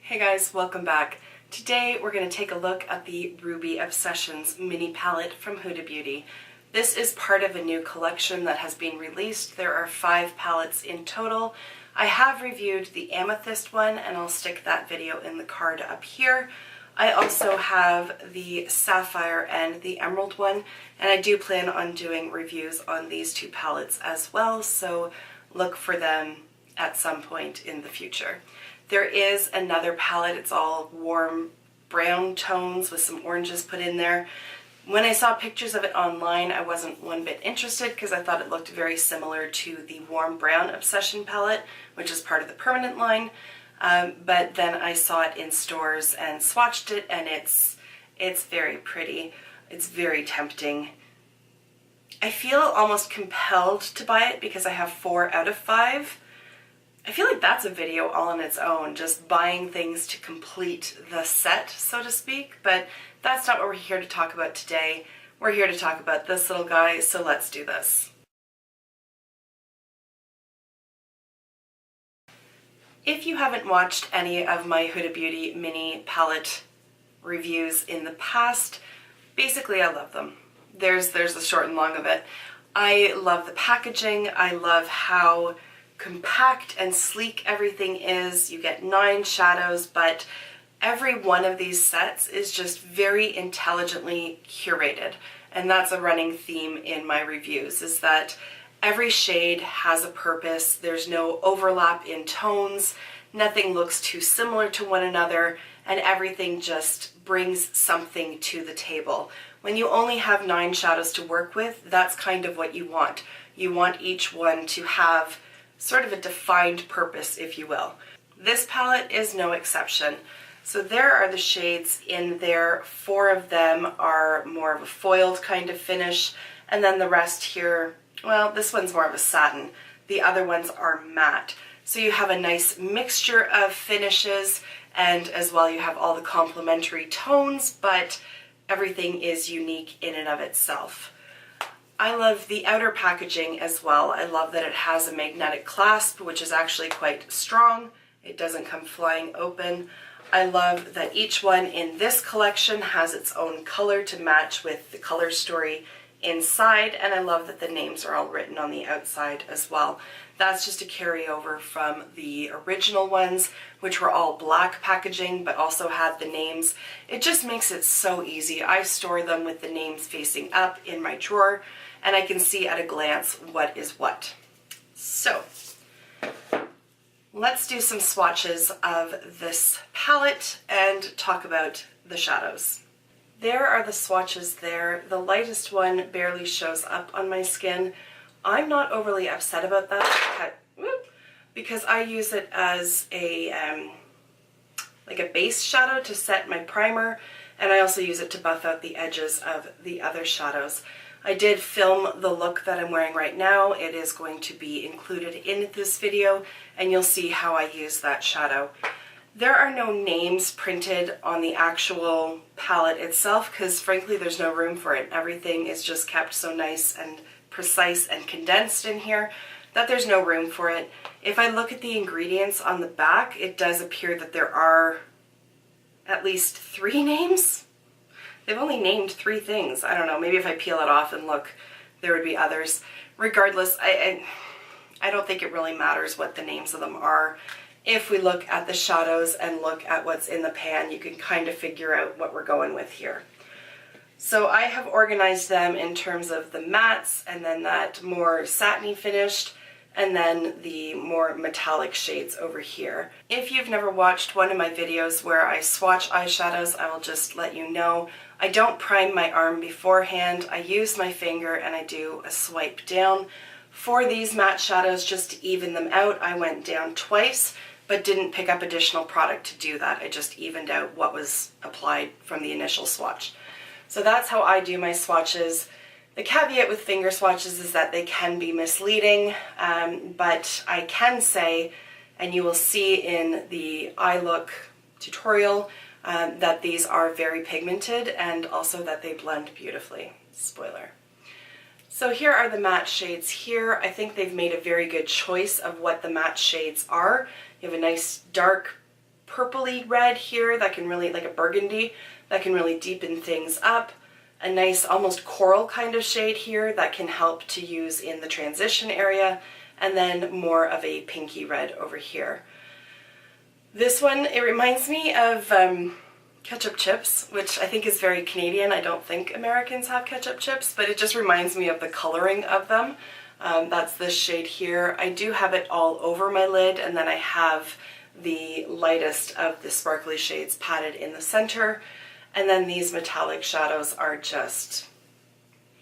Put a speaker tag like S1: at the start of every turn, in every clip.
S1: Hey guys, welcome back. Today we're going to take a look at the Ruby Obsessions mini palette from Huda Beauty. This is part of a new collection that has been released. There are 5 palettes in total. I have reviewed the Amethyst one and I'll stick that video in the card up here. I also have the Sapphire and the Emerald one, and I do plan on doing reviews on these 2 palettes as well, so look for them at some point in the future. There is another palette. It's all warm brown tones with some oranges put in there. When I saw pictures of it online, I wasn't one bit interested because I thought it looked very similar to the Warm Brown Obsession palette, which is part of the Permanent line. But then I saw it in stores and swatched it, and it's very pretty. It's very tempting. I feel almost compelled to buy it because I have 4 out of 5. I feel like that's a video all on its own, just buying things to complete the set, so to speak, but that's not what we're here to talk about today. We're here to talk about this little guy, so let's do this. If you haven't watched any of my Huda Beauty mini palette reviews in the past, basically I love them. There's the short and long of it. I love the packaging. I love how compact and sleek everything is. You get 9 shadows, but every one of these sets is just very intelligently curated. And that's a running theme in my reviews, is that every shade has a purpose. There's no overlap in tones. Nothing looks too similar to one another, and everything just brings something to the table. When you only have 9 shadows to work with, that's kind of what you want. You want each one to have sort of a defined purpose, if you will. This palette is no exception. So there are the shades in there. 4 of them are more of a foiled kind of finish, and then the rest here, well, this one's more of a satin. The other ones are matte. So you have a nice mixture of finishes, and as well you have all the complementary tones, but everything is unique in and of itself. I love the outer packaging as well. I love that it has a magnetic clasp, which is actually quite strong. It doesn't come flying open. I love that each one in this collection has its own color to match with the color story inside, and I love that the names are all written on the outside as well. That's just a carryover from the original ones, which were all black packaging but also had the names. It just makes it so easy. I store them with the names facing up in my drawer, and I can see at a glance what is what. So let's do some swatches of this palette and talk about the shadows. There are the swatches there. The lightest one barely shows up on my skin. I'm not overly upset about that because I use it as a like a base shadow to set my primer, and I also use it to buff out the edges of the other shadows. I did film the look that I'm wearing right now. It is going to be included in this video, and you'll see how I use that shadow. There are no names printed on the actual palette itself because frankly there's no room for it. Everything is just kept so nice and precise and condensed in here that there's no room for it. If I look at the ingredients on the back, it does appear that there are at least 3 names. They've only named 3 things. I don't know, maybe if I peel it off and look, there would be others. Regardless, I don't think it really matters what the names of them are. If we look at the shadows and look at what's in the pan, you can kind of figure out what we're going with here. So I have organized them in terms of the mattes, and then that more satiny finished, and then the more metallic shades over here. If you've never watched one of my videos where I swatch eyeshadows, I will just let you know. I don't prime my arm beforehand. I use my finger and I do a swipe down. For these matte shadows, just to even them out, I went down twice, but didn't pick up additional product to do that. I just evened out what was applied from the initial swatch. So that's how I do my swatches. The caveat with finger swatches is that they can be misleading, but I can say, and you will see in the eye look tutorial, that these are very pigmented and also that they blend beautifully. Spoiler. So here are the matte shades here. I think they've made a very good choice of what the matte shades are. You have a nice dark purpley red here that can really, like a burgundy, that can really deepen things up. A nice almost coral kind of shade here that can help to use in the transition area, and then more of a pinky red over here. This one, it reminds me of ketchup chips, which I think is very Canadian. I don't think Americans have ketchup chips, but it just reminds me of the coloring of them. That's this shade here. I do have it all over my lid, and then I have the lightest of the sparkly shades patted in the center. And then these metallic shadows are just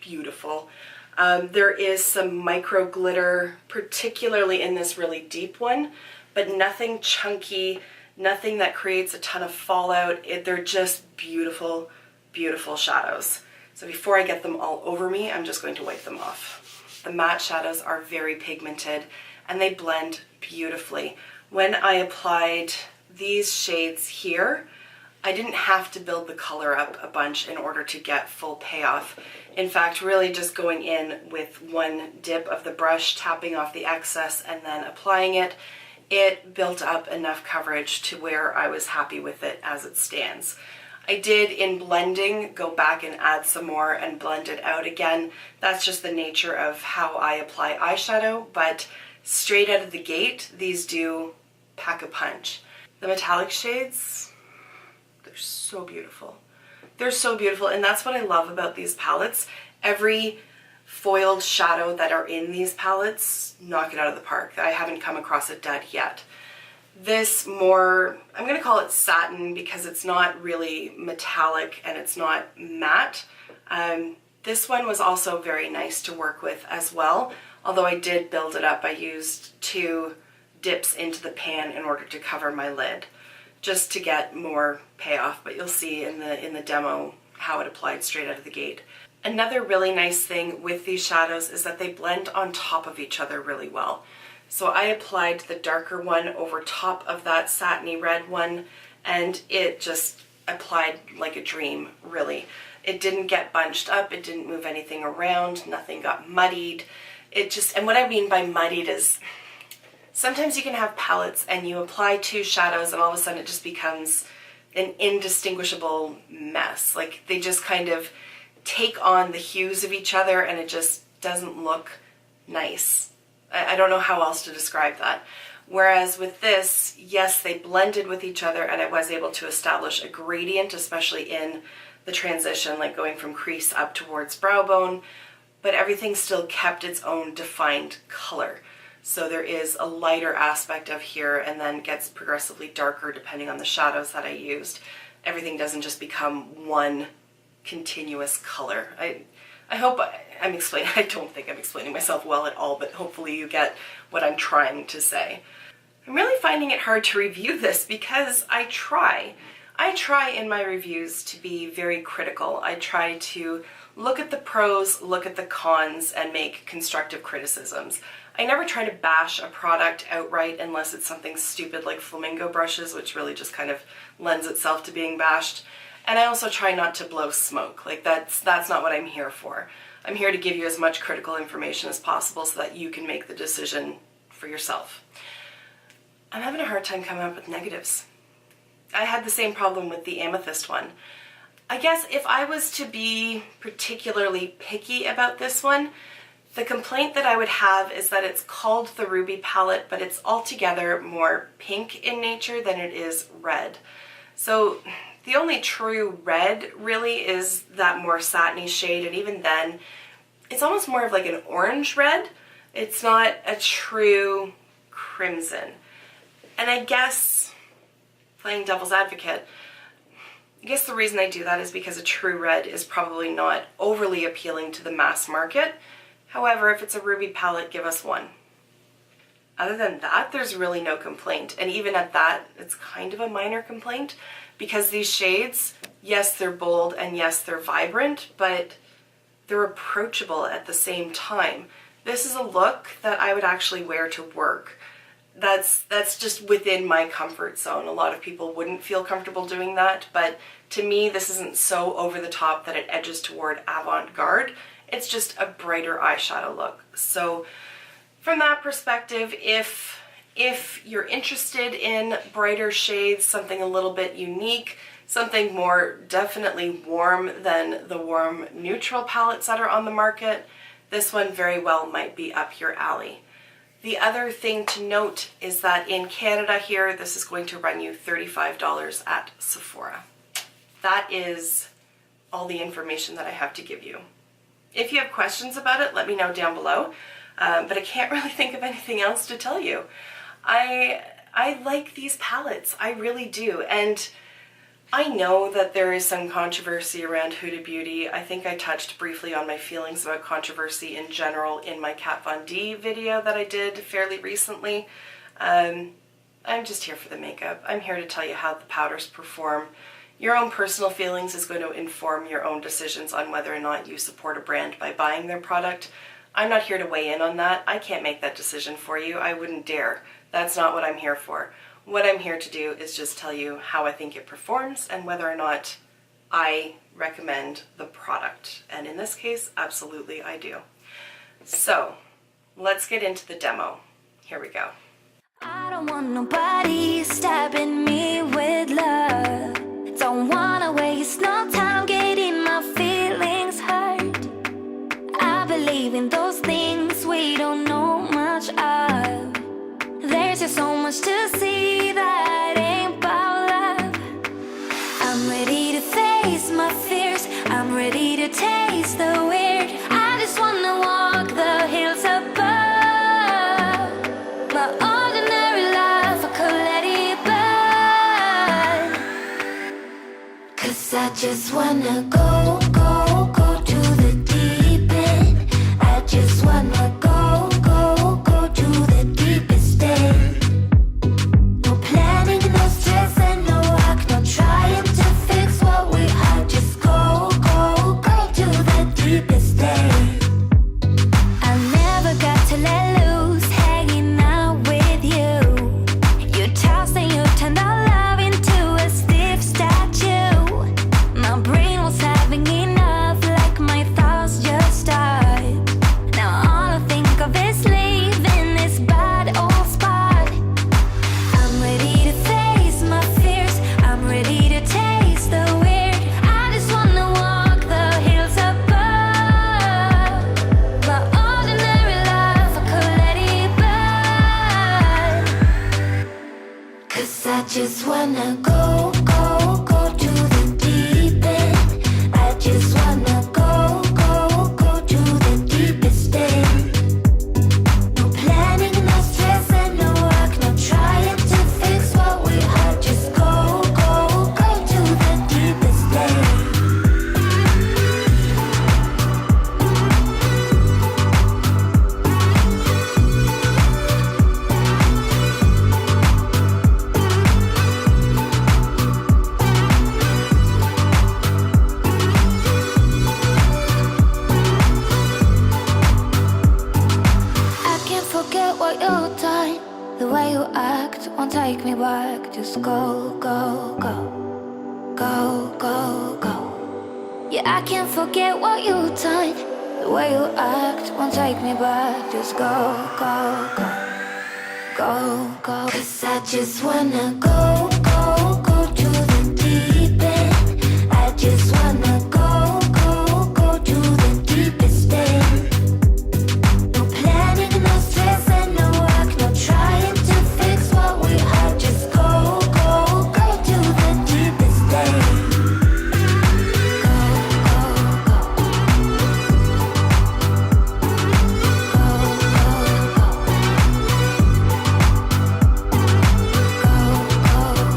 S1: beautiful. There is some micro glitter, particularly in this really deep one, but nothing chunky, nothing that creates a ton of fallout. They're just beautiful, beautiful shadows. So before I get them all over me, I'm just going to wipe them off. The matte shadows are very pigmented and they blend beautifully. When I applied these shades here, I didn't have to build the color up a bunch in order to get full payoff. In fact, really just going in with one dip of the brush, tapping off the excess and then applying it, it built up enough coverage to where I was happy with it as it stands. I did, in blending, go back and add some more and blend it out again. That's just the nature of how I apply eyeshadow, but straight out of the gate, these do pack a punch. The metallic shades, they're so beautiful. They're so beautiful, and that's what I love about these palettes. Every foiled shadow that are in these palettes, knock it out of the park. I haven't come across a dud yet. This more, I'm going to call it satin because it's not really metallic and it's not matte. This one was also very nice to work with as well, although I did build it up. I used 2 dips into the pan in order to cover my lid, just to get more payoff, but you'll see in the demo how it applied straight out of the gate. Another really nice thing with these shadows is that they blend on top of each other really well. So I applied the darker one over top of that satiny red one, and it just applied like a dream, really. It didn't get bunched up, it didn't move anything around, nothing got muddied. It just, and what I mean by muddied is, sometimes you can have palettes and you apply 2 shadows and all of a sudden it just becomes an indistinguishable mess. Like they just kind of take on the hues of each other and it just doesn't look nice. I don't know how else to describe that. Whereas with this, yes, they blended with each other and I was able to establish a gradient, especially in the transition, like going from crease up towards brow bone, but everything still kept its own defined color. So there is a lighter aspect of here and then gets progressively darker depending on the shadows that I used. Everything doesn't just become one continuous color. I hope I'm explaining, I don't think I'm explaining myself well at all, but hopefully you get what I'm trying to say. I'm really finding it hard to review this because I try in my reviews to be very critical. I try to look at the pros, look at the cons, and make constructive criticisms. I never try to bash a product outright unless it's something stupid like flamingo brushes, which really just kind of lends itself to being bashed. And I also try not to blow smoke. Like that's not what I'm here for. I'm here to give you as much critical information as possible so that you can make the decision for yourself. I'm having a hard time coming up with negatives. I had the same problem with the amethyst one. I guess if I was to be particularly picky about this one, the complaint that I would have is that it's called the Ruby palette, but it's altogether more pink in nature than it is red. So the only true red really is that more satiny shade, and even then, it's almost more of like an orange red. It's not a true crimson. And I guess, playing devil's advocate, I guess the reason I do that is because a true red is probably not overly appealing to the mass market. However, if it's a Ruby palette, give us one. Other than that, there's really no complaint. And even at that, it's kind of a minor complaint because these shades, yes, they're bold and yes, they're vibrant, but they're approachable at the same time. This is a look that I would actually wear to work. That's just within my comfort zone. A lot of people wouldn't feel comfortable doing that, but to me, this isn't so over the top that it edges toward avant-garde. It's just a brighter eyeshadow look. So from that perspective, if If you're interested in brighter shades, something a little bit unique, something more definitely warm than the warm neutral palettes that are on the market, this one very well might be up your alley. The other thing to note is that in Canada here, this is going to run you $35 at Sephora. That is all the information that I have to give you. If you have questions about it, let me know down below, but I can't really think of anything else to tell you. I like these palettes, I really do, and I know that there is some controversy around Huda Beauty. I think I touched briefly on my feelings about controversy in general in my Kat Von D video that I did fairly recently. I'm just here for the makeup. I'm here to tell you how the powders perform. Your own personal feelings is going to inform your own decisions on whether or not you support a brand by buying their product. I'm not here to weigh in on that. I can't make that decision for you. I wouldn't dare. That's not what I'm here for. What I'm here to do is just tell you how I think it performs and whether or not I recommend the product. And in this case, absolutely I do. So let's get into the demo. Here we go.
S2: I don't want nobody stabbing me with love. Don't wanna waste no time getting my feelings hurt. I believe in those things we don't know much of. There's just so much to see that ain't about love. I'm ready to face my fears. I'm ready to taste the weird. I just wanna walk the hills above. My ordinary life, I could let it burn. 'Cause I just wanna go to the deep end. I just wanna go to the deepest end. No planning, no stress, and no act, no trying to fix what we are. Just go to the deepest end. I never got to let loose, hanging out with you. You tossed and you turned our love into a stiff statue. My brain was having enough, like my thoughts just stopped. Now all I think of is leaving this bad old spot. I'm ready to face my fears. I'm ready to taste the weird. I just wanna walk the hills above. My ordinary life, I could let it burn. 'Cause I just wanna go to the deep end. I just wanna go to the deepest end. No planning, no stress, and no act, no trying to fix what we are. Just go to the deepest end. I can't forget what you've done. The way you act won't take me back. Just go. Yeah, I can't forget what you've done. The way you act won't take me back. Just go. 'Cause I just wanna go to the deep end. I just wanna go to the deepest end. No planning, no stress, and no act, no trying to fix what we are. Just go to the deepest end. Go.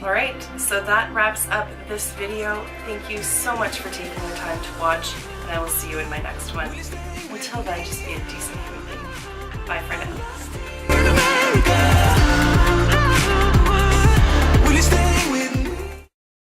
S1: Alright, so that wraps up this video. Thank you so much for taking the time to watch, and I will see you in my next one. Until then, just be a decent human being. Bye for now.